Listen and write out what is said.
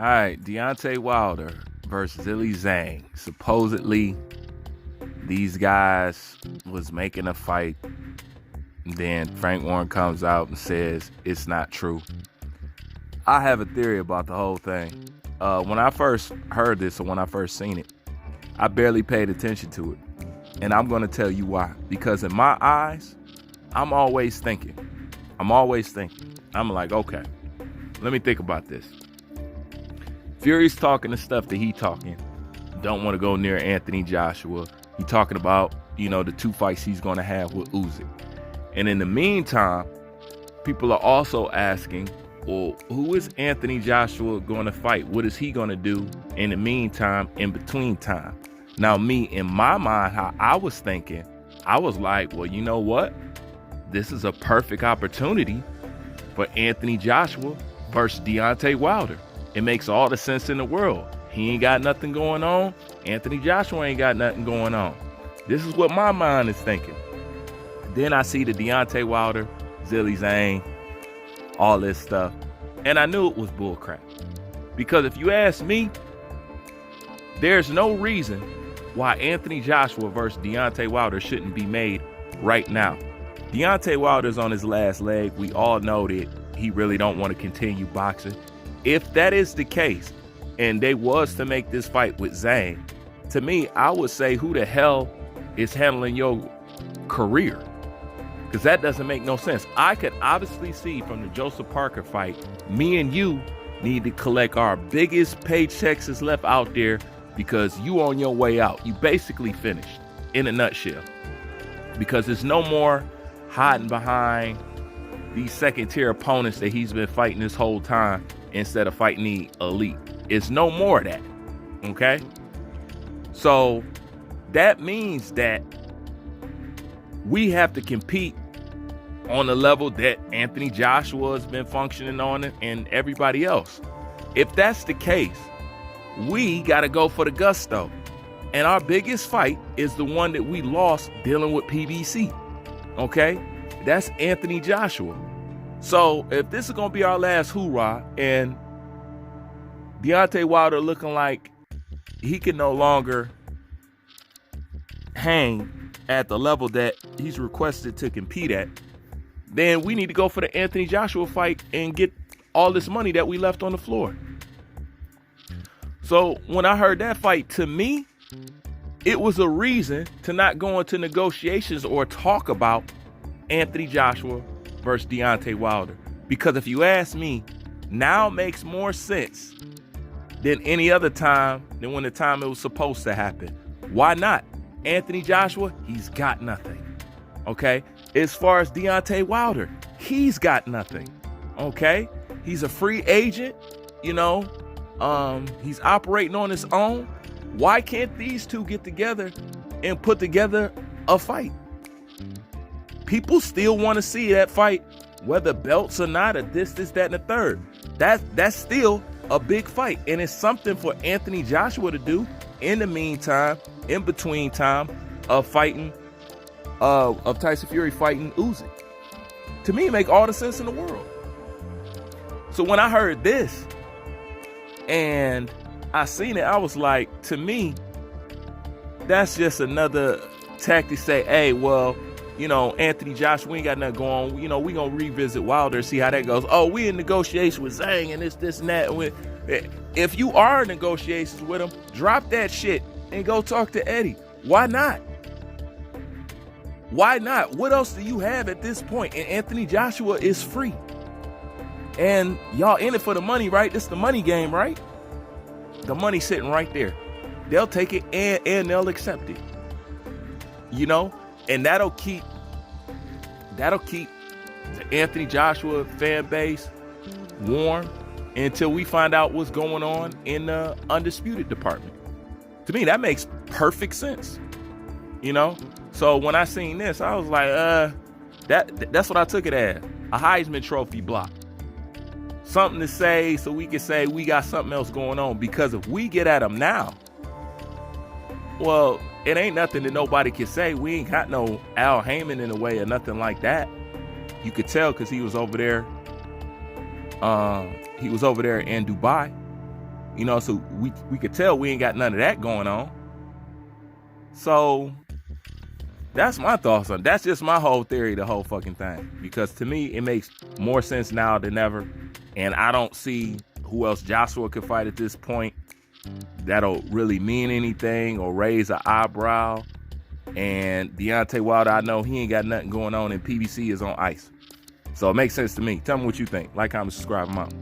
right, Deontay Wilder versus Zhang. Supposedly, these guys was making a fight. Then Frank Warren comes out and says it's not true. I have a theory about the whole thing. When I first heard this or when I first seen it, I barely paid attention to it. And I'm going to tell you why. Because in my eyes, I'm always thinking. I'm like, okay, let me think about this. Fury's talking the stuff that he talking. Don't want to go near Anthony Joshua. He talking about, the two fights he's going to have with Usyk. And in the meantime, people are also asking, well, who is Anthony Joshua going to fight? What is he going to do in the meantime, in between time? Now, me, in my mind, how I was thinking, I was like, well, you know what? This is a perfect opportunity for Anthony Joshua versus Deontay Wilder. It makes all the sense in the world. He ain't got nothing going on. Anthony Joshua ain't got nothing going on. This is what my mind is thinking. Then I see the Deontay Wilder, Zhang, all this stuff. And I knew it was bullcrap. Because if you ask me, there's no reason why Anthony Joshua versus Deontay Wilder shouldn't be made right now. Deontay Wilder's on his last leg. We all know that he really don't want to continue boxing. If that is the case, and they was to make this fight with Zhang, to me, I would say, who the hell is handling your career? Because that doesn't make no sense. I could obviously see from the Joseph Parker fight, me and you need to collect our biggest paychecks that's left out there because you on your way out. You basically finished, in a nutshell. Because there's no more hiding behind these second-tier opponents that he's been fighting this whole time instead of fighting the elite. It's no more of that, okay? So that means that we have to compete on the level that Anthony Joshua has been functioning on and everybody else. If that's the case, we got to go for the gusto. And our biggest fight is the one that we lost dealing with PBC, okay? That's Anthony Joshua. So if this is going to be our last hoorah and Deontay Wilder looking like he can no longer hang at the level that he's requested to compete at, then we need to go for the Anthony Joshua fight and get all this money that we left on the floor. So when I heard that fight, to me, it was a reason to not go into negotiations or talk about Anthony Joshua versus Deontay Wilder. Because if you ask me, now makes more sense than any other time than when the time it was supposed to happen. Why not? Anthony Joshua, he's got nothing. Okay? As far as Deontay Wilder, he's got nothing. Okay? He's a free agent, he's operating on his own. Why can't these two get together and put together a fight? People still want to see that fight, whether belts or not, or this, that, and the third. That's still a big fight. And it's something for Anthony Joshua to do in the meantime, in between time of fighting, of Tyson Fury fighting Usyk. To me, it make all the sense in the world. So when I heard this and I seen it, I was like, to me, that's just another tactic to say, hey, well, Anthony Joshua, we ain't got nothing going on. We going to revisit Wilder, see how that goes. Oh, we in negotiations with Zhang and this and that. If you are in negotiations with him, drop that shit and go talk to Eddie. Why not? Why not? What else do you have at this point? And Anthony Joshua is free. And y'all in it for the money, right? It's the money game, right? The money's sitting right there. They'll take it and they'll accept it. And that'll keep the Anthony Joshua fan base warm until we find out what's going on in the undisputed department. To me, that makes perfect sense. So when I seen this, I was like, that's what I took it as. A Heisman Trophy block. Something to say so we can say we got something else going on. Because if we get at them now, well, it ain't nothing that nobody can say. We ain't got no Al Heyman in the way or nothing like that. You could tell because he was over there. He was over there in Dubai. You know, so we could tell we ain't got none of that going on. So that's my thoughts on it. That's just my whole theory, the whole fucking thing. Because to me, it makes more sense now than ever. And I don't see who else Joshua could fight at this point that'll really mean anything or raise an eyebrow. And Deontay Wilder, I know he ain't got nothing going on, and PBC is on ice. So it makes sense to me. Tell me what you think. Like, comment, subscribe, I'm out.